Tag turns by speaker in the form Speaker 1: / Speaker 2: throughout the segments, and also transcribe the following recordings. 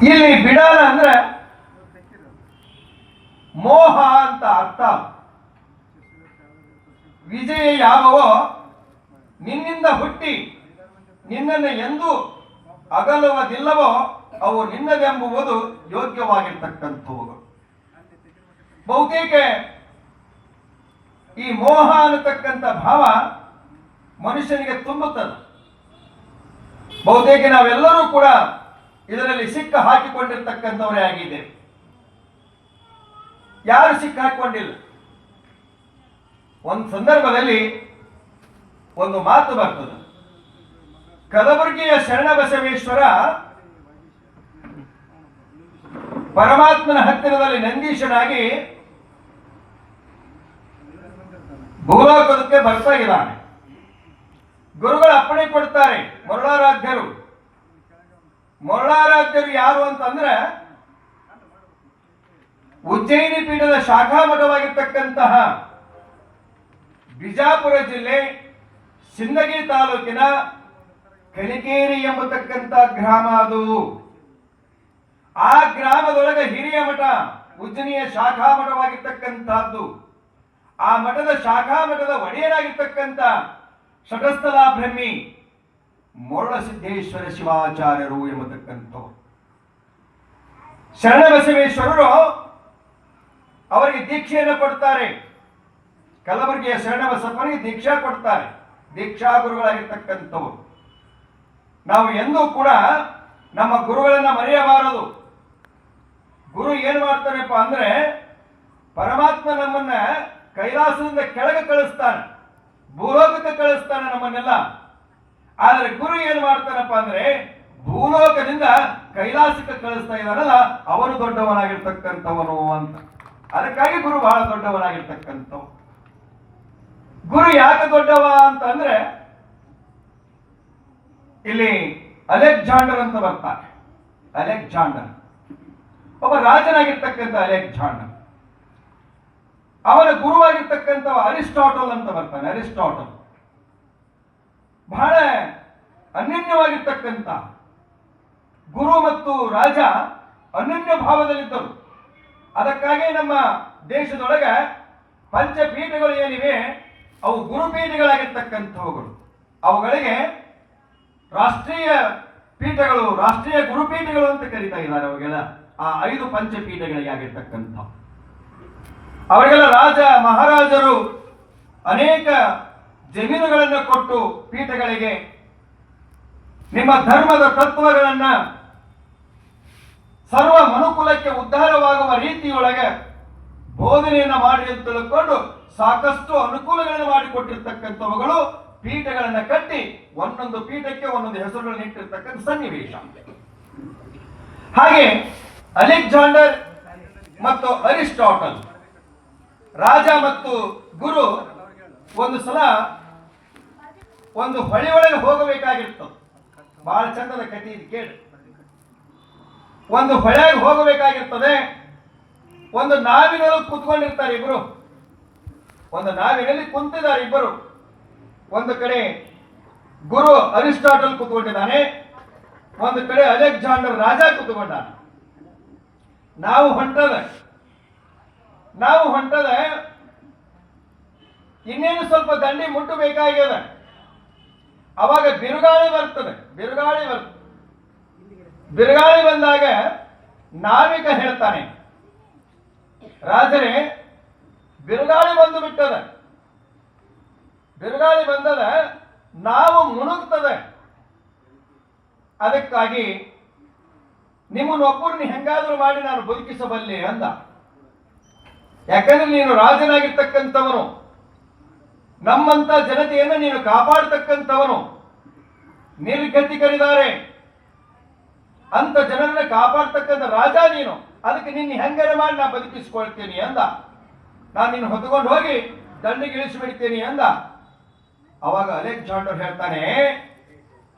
Speaker 1: ಇಲ್ಲಿ ಬಿಡಾಲ ಅಂದ್ರೆ ಮೋಹ ಅಂತ ಅರ್ಥ. ವಿಜಯ ಯಾವವೋ ನಿನ್ನಿಂದ ಹುಟ್ಟಿ ನಿನ್ನನ್ನು ಎಂದೂ ಅಗಲುವುದಿಲ್ಲವೋ ಅವು ನಿನ್ನದೆಂಬುವುದು ಯೋಗ್ಯವಾಗಿರ್ತಕ್ಕಂಥವುಗಳು. ಬಹುತೇಕ ಈ ಮೋಹ ಅನ್ನತಕ್ಕಂಥ ಭಾವ ಮನುಷ್ಯನಿಗೆ ತುಂಬುತ್ತದೆ. ಬಹುತೇಕ ನಾವೆಲ್ಲರೂ ಕೂಡ ಇದರಲ್ಲಿ ಸಿಕ್ಕ ಹಾಕಿಕೊಂಡಿರ್ತಕ್ಕಂಥವರೇ ಆಗಿದ್ದೇವೆ. ಯಾರು ಸಿಕ್ಕ ಹಾಕಿಕೊಂಡಿಲ್ಲ. ಒಂದು ಸಂದರ್ಭದಲ್ಲಿ ಒಂದು ಮಾತು ಬರ್ತದೆ. ಕಲಬುರಗಿಯ ಶರಣಬಸವೇಶ್ವರ ಪರಮಾತ್ಮನ ಹತ್ತಿರದಲ್ಲಿ ನಂದೀಶನಾಗಿ ಭೂಲೋಕದಕ್ಕೆ ಬರ್ತಾ ಇದ್ದಾನೆ. ಗುರುಗಳು ಅಪ್ಪಣೆ ಕೊಡ್ತಾರೆ. ಮರುಳಾರಾಧ್ಯರು ಯಾರು ಅಂತಂದ್ರೆ ಉಜ್ಜಯಿನಿ ಪೀಠದ ಶಾಖಾ ಮಠವಾಗಿರ್ತಕ್ಕಂತಹ ಬಿಜಾಪುರ ಜಿಲ್ಲೆ ಸಿಂದಗಿ ತಾಲೂಕಿನ ಕಲಿಕೇರಿ ಎಂಬತಕ್ಕಂಥ ಗ್ರಾಮ ಅದು. ಆ ಗ್ರಾಮದೊಳಗೆ ಹಿರಿಯ ಮಠ ಉಜ್ಜಯಿನಿಯ ಶಾಖಾ ಮಠವಾಗಿರ್ತಕ್ಕಂಥದ್ದು. ಆ ಮಠದ ಶಾಖಾ ಮಠದ ಒಡೆಯರಾಗಿರ್ತಕ್ಕಂಥ ಶಟಸ್ಥಲ ಬ್ರಹ್ಮಿ ಮರುಳಸಿದ್ದೇಶ್ವರ ಶಿವಾಚಾರ್ಯರು ಎಂಬತಕ್ಕಂಥವ್ರು. ಶರಣಬಸವೇಶ್ವರರು ಅವರಿಗೆ ದೀಕ್ಷೆಯನ್ನು ಕೊಡ್ತಾರೆ. ಕಲಬುರಗಿಯ ಶರಣಬಸಪ್ಪನಿಗೆ ದೀಕ್ಷಾ ಕೊಡ್ತಾರೆ. ದೀಕ್ಷಾ ಗುರುಗಳಾಗಿರ್ತಕ್ಕಂಥವ್ರು. ನಾವು ಎಂದೂ ಕೂಡ ನಮ್ಮ ಗುರುಗಳನ್ನ ಮರೆಯಬಾರದು. ಗುರು ಏನು ಮಾಡ್ತಾನೆಪ್ಪ ಅಂದ್ರೆ ಪರಮಾತ್ಮ ನಮ್ಮನ್ನ ಕೈಲಾಸದಿಂದ ಕೆಳಗೆ ಕಳಿಸ್ತಾನೆ, ಭೂಲೋಕಕ್ಕೆ ಕಳಿಸ್ತಾನೆ ನಮ್ಮನ್ನೆಲ್ಲ. ಆದ್ರೆ ಗುರು ಏನು ಮಾಡ್ತಾನಪ್ಪ ಅಂದ್ರೆ ಭೂಲೋಕದಿಂದ ಕೈಲಾಸಕ್ಕೆ ಕಳಿಸ್ತಾ ಇದ್ದಾನಲ್ಲ, ಅವನು ದೊಡ್ಡವನಾಗಿರ್ತಕ್ಕಂಥವನು ಅಂತ. ಅದಕ್ಕಾಗಿ ಗುರು ಬಹಳ ದೊಡ್ಡವನಾಗಿರ್ತಕ್ಕಂಥವ್. ಗುರು ಯಾಕೆ ದೊಡ್ಡವ ಅಂತಂದ್ರೆ ಇಲ್ಲಿ ಅಲೆಕ್ಸಾಂಡರ್ ಅಂತ ಬರ್ತಾರೆ. ಅಲೆಕ್ಸಾಂಡರ್ ಒಬ್ಬ ರಾಜನಾಗಿರ್ತಕ್ಕಂಥ ಅಲೆಕ್ಸಾಂಡರ್. ಅವನ ಗುರುವಾಗಿರ್ತಕ್ಕಂಥ ಅರಿಸ್ಟಾಟಲ್ ಅಂತ ಬರ್ತಾನೆ. ಅರಿಸ್ಟಾಟಲ್ ಬಹಳ ಅನನ್ಯವಾಗಿರ್ತಕ್ಕಂಥ ಗುರು ಮತ್ತು ರಾಜ ಅನನ್ಯ ಭಾವದಲ್ಲಿದ್ದರು. ಅದಕ್ಕಾಗಿ ನಮ್ಮ ದೇಶದೊಳಗೆ ಪಂಚಪೀಠಗಳು ಏನಿವೆ ಅವು ಗುರುಪೀಠಗಳಾಗಿರ್ತಕ್ಕಂಥವುಗಳು. ಅವುಗಳಿಗೆ ರಾಷ್ಟ್ರೀಯ ಪೀಠಗಳು, ರಾಷ್ಟ್ರೀಯ ಗುರುಪೀಠಗಳು ಅಂತ ಕರೀತಾ ಇದ್ದಾರೆ. ಅವಾಗೆಲ್ಲ ಆ 5 ಪಂಚಪೀಠಗಳಿಗೆ ಆಗಿರ್ತಕ್ಕಂಥ ಅವರಿಗೆಲ್ಲ ರಾಜ ಮಹಾರಾಜರು ಅನೇಕ ಜಮೀನುಗಳನ್ನು ಕೊಟ್ಟು ಪೀಠಗಳಿಗೆ ನಿಮ್ಮ ಧರ್ಮದ ತತ್ವಗಳನ್ನ ಸರ್ವ ಮನುಕುಲಕ್ಕೆ ಉದ್ಧಾರವಾಗುವ ರೀತಿಯೊಳಗೆ ಬೋಧನೆಯನ್ನು ಮಾಡಿ ಅಂತ ತಿಳ್ಕೊಂಡು ಸಾಕಷ್ಟು ಅನುಕೂಲಗಳನ್ನು ಮಾಡಿಕೊಟ್ಟಿರ್ತಕ್ಕಂಥವುಗಳು ಪೀಠಗಳನ್ನು ಕಟ್ಟಿ ಒಂದೊಂದು ಪೀಠಕ್ಕೆ ಒಂದೊಂದು ಹೆಸರುಗಳನ್ನು ಇಟ್ಟಿರ್ತಕ್ಕಂಥ ಸನ್ನಿವೇಶ. ಹಾಗೆ ಅಲೆಕ್ಸಾಂಡರ್ ಮತ್ತು ಅರಿಸ್ಟಾಟಲ್, ರಾಜ ಮತ್ತು ಗುರು, ಒಂದು ಸಲ ಒಂದು ಹೊಳೆ ಒಳಗೆ ಹೋಗಬೇಕಾಗಿರ್ತದೆ. ಬಹಳ ಚಂದದ ಕಥೆ ಇದು ಕೇಳಿ. ಒಂದು ಹೊಳೆಗೆ ಹೋಗಬೇಕಾಗಿರ್ತದೆ. ಒಂದು ನಾವಿನಲ್ಲಿ ಕುತ್ಕೊಂಡಿರ್ತಾರೆ ಇಬ್ರು. ಒಂದು ನಾವಿನಲ್ಲಿ ಕುಂತಿದ್ದಾರೆ ಇಬ್ಬರು. ಒಂದು ಕಡೆ ಗುರು ಅರಿಸ್ಟಾಟಲ್ ಕುತ್ಕೊಂಡಿದ್ದಾನೆ, ಒಂದು ಕಡೆ ಅಲೆಕ್ಸಾಂಡರ್ ರಾಜ ಕುತ್ಕೊಂಡಾನೆ. ನಾವು ಹೊಂಟದ ಇನ್ನೇನು ಸ್ವಲ್ಪ ದಂಡಿ ಮುಟ್ಟಬೇಕಾಗ್ಯದ. ಅವಾಗ ಬಿರುಗಾಳಿ ಬರ್ತದೆ. ಬಿರುಗಾಳಿ ಬಂದಾಗ ನಾವಿಕ ಹೇಳ್ತಾನೆ, ರಾಜರೇ ಬಿರುಗಾಳಿ ಬಂದು ಬಿಟ್ಟದ, ಬಿರುಗಾಳಿ ಬಂದದ, ನಾವು ಮುಣುಗ್ತದೆ. ಅದಕ್ಕಾಗಿ ನಿಮ್ಮನ್ನೊಬ್ಬರನ್ನ ಹೆಂಗಾದ್ರೂ ಮಾಡಿ ನಾನು ಬದುಕಿಸಬಲ್ಲೆ ಅಂದ. ಯಾಕಂದ್ರೆ ನೀನು ರಾಜನಾಗಿರ್ತಕ್ಕಂಥವನು, ನಮ್ಮಂತ ಜನತೆಯನ್ನು ನೀನು ಕಾಪಾಡತಕ್ಕಂಥವನು. ನಿರ್ಗತಿಕರಿದ್ದಾರೆ ಅಂತ ಜನರನ್ನ ಕಾಪಾಡ್ತಕ್ಕಂಥ ರಾಜ ನೀನು. ಅದಕ್ಕೆ ನಿನ್ನ ಹೆಂಗಾರ ಮಾಡಿ ನಾ ಬದುಕಿಸ್ಕೊಳ್ತೀನಿ ಅಂದ. ನಾನು ನಿನ್ನ ಹೊತ್ಕೊಂಡು ಹೋಗಿ ದಂಡಿಗೆ ಇಳಿಸಿಬಿಡ್ತೀನಿ ಅಂದ. ಅವಾಗ ಅಲೆಕ್ಸಾಂಡರ್ ಹೇಳ್ತಾನೆ,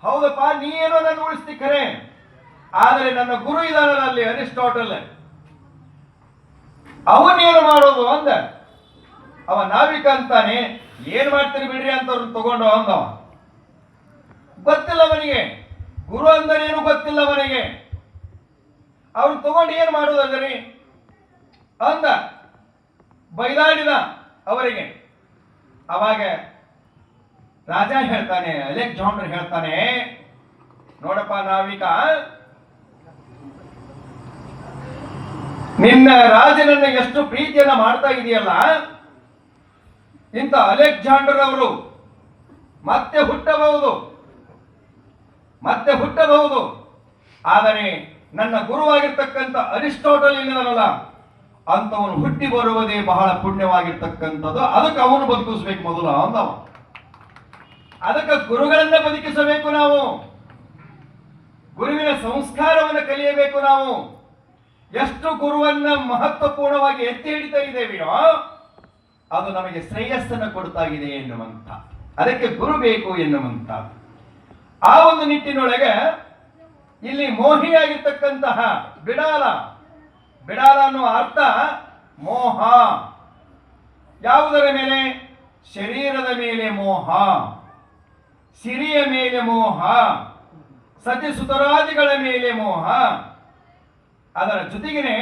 Speaker 1: ಹೌದಪ್ಪ, ನೀ ಏನೋ ನನ್ನ ಉಳಿಸ್ತಿ ಖರೆ, ಆದರೆ ನನ್ನ ಗುರು ಇದಾನಲ್ಲ ಅಲ್ಲಿ ಅರಿಸ್ಟಾಟಲ್, ಅವನೇನು ಮಾಡೋದು ಅಂದ. ಅವ ನಾವಿಕ ಅಂತಾನೆ, ಏನ್ ಮಾಡ್ತೀರಿ ಬಿಡ್ರಿ ಅಂತ ತಗೊಂಡು ಅಂದವ. ಗೊತ್ತಿಲ್ಲ ಅವನಿಗೆ, ಗುರು ಅಂದರೇನು ಗೊತ್ತಿಲ್ಲ ಅವನಿಗೆ. ಅವ್ರು ತಗೊಂಡು ಏನ್ ಮಾಡೋದರಿ ಅಂದ ಬೈದಾಡಿದ ಅವರಿಗೆ. ಅವಾಗ ರಾಜ ಹೇಳ್ತಾನೆ, ಅಲೆಕ್ಸಾಂಡರ್ ಹೇಳ್ತಾನೆ, ನೋಡಪ್ಪ ನಾವೀಗ ನಿನ್ನ ರಾಜನನ್ನ ಎಷ್ಟು ಪ್ರೀತಿಯನ್ನ ಮಾಡ್ತಾ ಇದೆಯಲ್ಲ, ಇಂಥ ಅಲೆಕ್ಸಾಂಡರ್ ಅವರು ಮತ್ತೆ ಹುಟ್ಟಬಹುದು, ಆದರೆ ನನ್ನ ಗುರುವಾಗಿರ್ತಕ್ಕಂಥ ಅರಿಸ್ಟಾಟಲ್ ಏನಿದಾನಲ್ಲ ಅಂತವನು ಹುಟ್ಟಿ ಬರುವುದೇ ಬಹಳ ಪುಣ್ಯವಾಗಿರ್ತಕ್ಕಂಥದ್ದು. ಅದಕ್ಕೆ ಅವನು ಬದುಕಿಸ್ಬೇಕು ಮೊದಲು ಅಂದವ. ಅದಕ್ಕೆ ಗುರುಗಳನ್ನ ಬದುಕಿಸಬೇಕು ನಾವು, ಗುರುವಿನ ಸಂಸ್ಕಾರವನ್ನು ಕಲಿಯಬೇಕು ನಾವು. ಎಷ್ಟು ಗುರುವನ್ನ ಮಹತ್ವಪೂರ್ಣವಾಗಿ ಎತ್ತಿ ಹಿಡಿತಾ ಇದ್ದೇವೆಯೋ ಅದು ನಮಗೆ ಶ್ರೇಯಸ್ಸನ್ನು ಕೊಡ್ತಾ ಇದೆ ಎನ್ನುವಂತ, ಅದಕ್ಕೆ ಗುರು ಬೇಕು ಎನ್ನುವಂತ ಆ ಒಂದು ನಿಟ್ಟಿನೊಳಗೆ ಇಲ್ಲಿ ಮೋಹಿಯಾಗಿರ್ತಕ್ಕಂತಹ ಬಿಡಾಲ ಅನ್ನುವ ಅರ್ಥ ಮೋಹ. ಯಾವುದರ ಮೇಲೆ? ಶರೀರದ ಮೇಲೆ ಮೋಹ, ಸಿರಿಯ ಮೇಲೆ ಮೋಹ, ಸತಿ ಸುತರಾದಿಗಳ ಮೇಲೆ ಮೋಹ, ಅದರ ಜೊತೆಗೇನೆ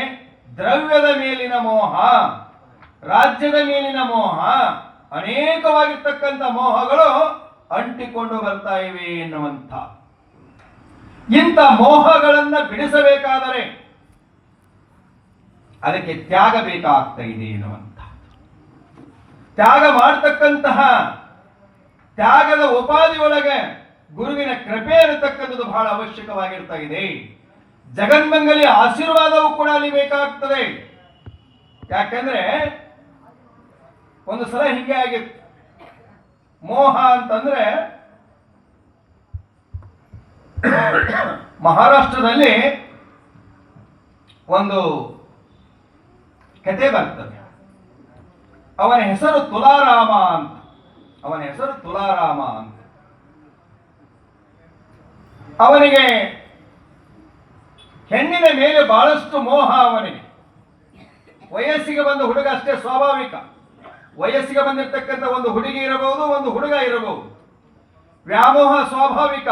Speaker 1: ದ್ರವ್ಯದ ಮೇಲಿನ ಮೋಹ, ರಾಜ್ಯದ ಮೇಲಿನ ಮೋಹ, ಅನೇಕವಾಗಿರ್ತಕ್ಕಂಥ ಮೋಹಗಳು ಅಂಟಿಕೊಂಡು ಬರ್ತಾ ಇವೆ ಎನ್ನುವಂಥ ಇಂಥ ಮೋಹಗಳನ್ನ ಬಿಡಿಸಬೇಕಾದರೆ ಅದಕ್ಕೆ ತ್ಯಾಗ ಬೇಕಾಗ್ತಾ ಇದೆ ಎನ್ನುವಂಥ ತ್ಯಾಗ ಮಾಡತಕ್ಕಂತಹ ತ್ಯಾಗದ ಉಪಾಧಿಯೊಳಗೆ ಗುರುವಿನ ಕೃಪೆ ಇರತಕ್ಕಂಥದ್ದು ಬಹಳ ಅವಶ್ಯಕವಾಗಿರ್ತಾ ಇದೆ. ಜಗನ್ಮಂಗಲಿ ಆಶೀರ್ವಾದವೂ ಕೂಡ ಅಲ್ಲಿ ಬೇಕಾಗ್ತದೆ. ಯಾಕಂದ್ರೆ ಒಂದು ಸಲ ಹೀಗೆ ಆಗಿತ್ತು. ಮೋಹ ಅಂತಂದ್ರೆ ಮಹಾರಾಷ್ಟ್ರದಲ್ಲಿ ಒಂದು ಕತೆ ಬರ್ತದೆ. ಅವನ ಹೆಸರು ತುಲಾರಾಮ ಅಂತ. ಅವನಿಗೆ ಹೆಣ್ಣಿನ ಮೇಲೆ ಬಹಳಷ್ಟು ಮೋಹ. ಅವನಿಗೆ ವಯಸ್ಸಿಗೆ ಬಂದ ಹುಡುಗ ಅಷ್ಟೇ ಸ್ವಾಭಾವಿಕ. ವಯಸ್ಸಿಗೆ ಬಂದಿರತಕ್ಕಂಥ ಒಂದು ಹುಡುಗಿ ಇರಬಹುದು, ಒಂದು ಹುಡುಗ ಇರಬಹುದು. ವ್ಯಾಮೋಹ ಸ್ವಾಭಾವಿಕ.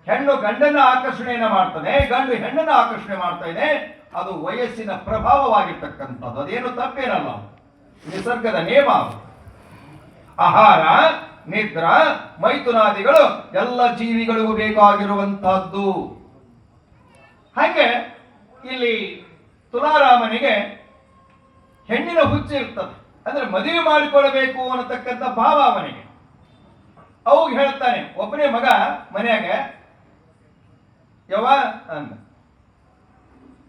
Speaker 1: ಹೆಣ್ಣು ಗಂಡನ ಆಕರ್ಷಣೆಯನ್ನು ಮಾಡ್ತದೆ, ಗಂಡು ಹೆಣ್ಣನ್ನು ಆಕರ್ಷಣೆ ಮಾಡ್ತಾ ಇದೆ. ಅದು ವಯಸ್ಸಿನ ಪ್ರಭಾವವಾಗಿರ್ತಕ್ಕಂಥದ್ದು. ಅದೇನು ತಪ್ಪೇನಲ್ಲ, ನಿಸರ್ಗದ ನಿಯಮ. ಆಹಾರ, ನಿದ್ರ, ಮೈಥುನಾದಿಗಳು ಎಲ್ಲ ಜೀವಿಗಳಿಗೂ ಬೇಕಾಗಿರುವಂತಹದ್ದು. ಹಾಗೆ ಇಲ್ಲಿ ತುಲಾರಾಮನಿಗೆ ಹೆಣ್ಣಿನ ಹುಚ್ಚು ಇರ್ತದೆ. ಅಂದ್ರೆ ಮದುವೆ ಮಾಡಿಕೊಳ್ಳಬೇಕು ಅನ್ನತಕ್ಕಂಥ ಭಾವ ಅವನಿಗೆ. ಅವಾಗ ಹೇಳ್ತಾನೆ, ಒಬ್ಬನೇ ಮಗ ಮನೆಯಾಗ, ಯಾವ ಅಂದ.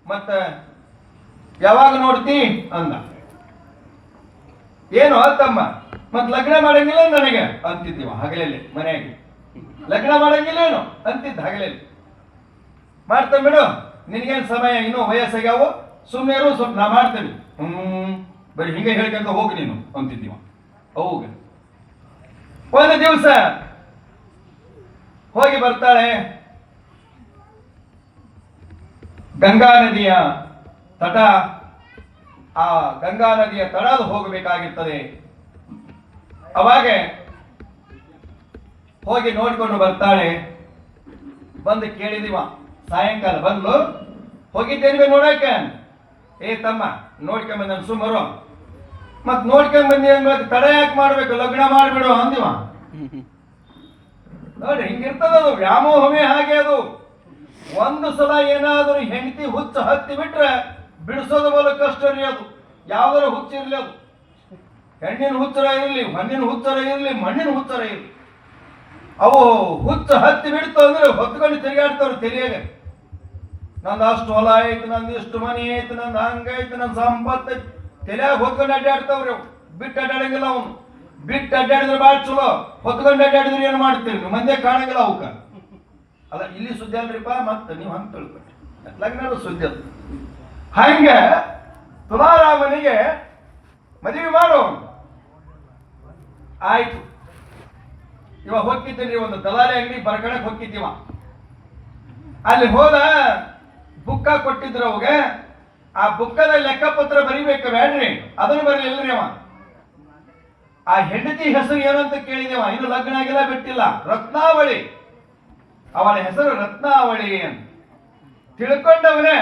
Speaker 1: ಮತ್ತ ಯಾವಾಗ ನೋಡ್ತಿ ಅಂದ. ಏನು ತಮ್ಮ, ಮತ್ ಲಗ್ನ ಮಾಡಂಗಿಲ್ಲ ನನಗೆ ಅಂತಿದ್ದೀವ ಹಗಲಲ್ಲಿ. ಮನೆಯಾಗಿ ಲಗ್ನ ಮಾಡಂಗಿಲ್ಲೇನು ಅಂತಿದ್ದ ಹಗಲಲ್ಲಿ. ಮಾಡ್ತೇನೆ ಬಿಡು, ನಿನಗೇನು ಸಮಯ, ಇನ್ನೂ ವಯಸ್ಸಾಗ್ಯಾವು, ಸುಮ್ಮನೆ ಇರು, ಸ್ವಲ್ಪ ನಾ ಮಾಡ್ತೇನೆ. ಬರೀ ಹಿಂಗೆ ಹೇಳ್ಕೊಂತ ಹೋಗಿ ನೀನು ಅಂತಿದ್ದೀವ. ಅವಾಗ ಒಂದು ದಿವಸ ಹೋಗಿ ಬರ್ತಾಳೆ ಗಂಗಾ ನದಿಯ ತಟ. ಆ ಗಂಗಾ ನದಿಯ ತಳದ ಹೋಗಬೇಕಾಗಿರ್ತದೆ. ಅವಾಗ ಹೋಗಿ ನೋಡ್ಕೊಂಡು ಬರ್ತಾಳೆ. ಬಂದು ಕೇಳಿದಿವ, ಸಾಯಂಕಾಲ ಬಂದ್ಲು, ಹೋಗಿದ್ದೇನೆ ನೋಡಕ್ಕೆ. ಏ ತಮ್ಮ, ನೋಡ್ಕೊಂಬಂದ ಸುಮಾರು. ಮತ್ ನೋಡ್ಕೊಂಬಂದಿ ಅಂದ್ ತಡ ಯಾಕೆ ಮಾಡ್ಬೇಕು, ಲಗ್ನ ಮಾಡ್ಬಿಡು ಅಂದಿವ. ನೋಡಿ ಹಿಂಗಿರ್ತದದು, ವ್ಯಾಮೋಹವೇ ಹಾಗೆ ಅದು. ಒಂದು ಸಲ ಏನಾದರೂ ಹೆಂಡತಿ ಹುಚ್ಚ ಹತ್ತಿ ಬಿಟ್ರೆ ಬಿಡಿಸೋದು ಬಲ ಕಷ್ಟ ರೀ. ಅದು ಯಾವ್ದಾರು ಹುಚ್ಚಿರ್ಲಿ, ಅದು ಹೆಣ್ಣಿನ ಹುಚ್ಚರ ಇರಲಿ, ಮಣ್ಣಿನ ಹುಚ್ಚರ ಇರಲಿ, ಮಣ್ಣಿನ ಹುಚ್ಚರ ಇರಲಿ, ಅವು ಹುಚ್ಚ ಹತ್ತಿ ಬಿಡ್ತು ಅಂದ್ರೆ ಹೊತ್ಕೊಂಡು ತಿರುಗಾಡ್ತಾವ್ರು ತಲೆಯಾಗ. ನಂದು ಅಷ್ಟು ಹೊಲ ಐತೆ, ನಂದು ಇಷ್ಟು ಮನೆ ಐತೆ, ನಂದು ಹಂಗೈತೆ, ನನ್ನ ಸಂಪತ್ತು ಐತೆ, ತಲೆಯಾಗ ಹೊತ್ಕೊಂಡು ಅಡ್ಡಾಡ್ತಾವ್ರಿ. ಅವು ಬಿಟ್ಟು ಅಡ್ಡಾಡಂಗಿಲ್ಲ. ಅವನು ಬಿಟ್ಟು ಅಡ್ಡಾಡಿದ್ರೆ ಭಾಳ ಚಲೋ, ಹೊತ್ಕೊಂಡು ಅಡ್ಡಾಡಿದ್ರೆ ಏನು ಮಾಡ್ತೀರಿ ನೀವು, ಮಂದ್ಯ ಕಾಣಂಗಿಲ್ಲ ಅವಕ್ಕ. ಅಲ್ಲ ಇಲ್ಲಿ ಸುದ್ದಿ ಅಲ್ರಿಪ್ಪ, ಮತ್ತೆ ನೀವು ಹಂಗೆ ತಿಳ್ಕೊಟ್ರಿ, ಲಗ್ನ ಸುದ್ದಿ ಅದು. ಹಂಗೆ ತುಲಾರಾಮನಿಗೆ ಮದುವೆ ಮಾಡು ಆಯ್ತು. ಇವಾಗ ಹೋಗಿದ್ದೀನಿ ಒಂದು ದಲಾಲಿ ಅಂಗಡಿ ಬರ್ಕಣಕ್ ಹೋಗಿದ್ದೀವ. ಅಲ್ಲಿ ಹೋದ ಬುಕ್ಕ ಕೊಟ್ಟಿದ್ರು ಅವಾಗ. ಆ ಬುಕ್ಕದ ಲೆಕ್ಕಪತ್ರ ಬರಿಬೇಕು ಬೇಡ್ರಿ, ಅದನ್ನು ಬರಲಿಲ್ಲರಿ ಅವ. ಆ ಹೆಂಡತಿ ಹೆಸರು ಏನು ಅಂತ ಕೇಳಿದೇವ. ಇನ್ನು ಲಗ್ನ ಆಗಿಲ್ಲ, ಬಿಟ್ಟಿಲ್ಲ. ರತ್ನಾವಳಿ, ಅವಳ ಹೆಸರು ರತ್ನಾವಳಿ ಅಂತ ತಿಳ್ಕೊಂಡವನೇ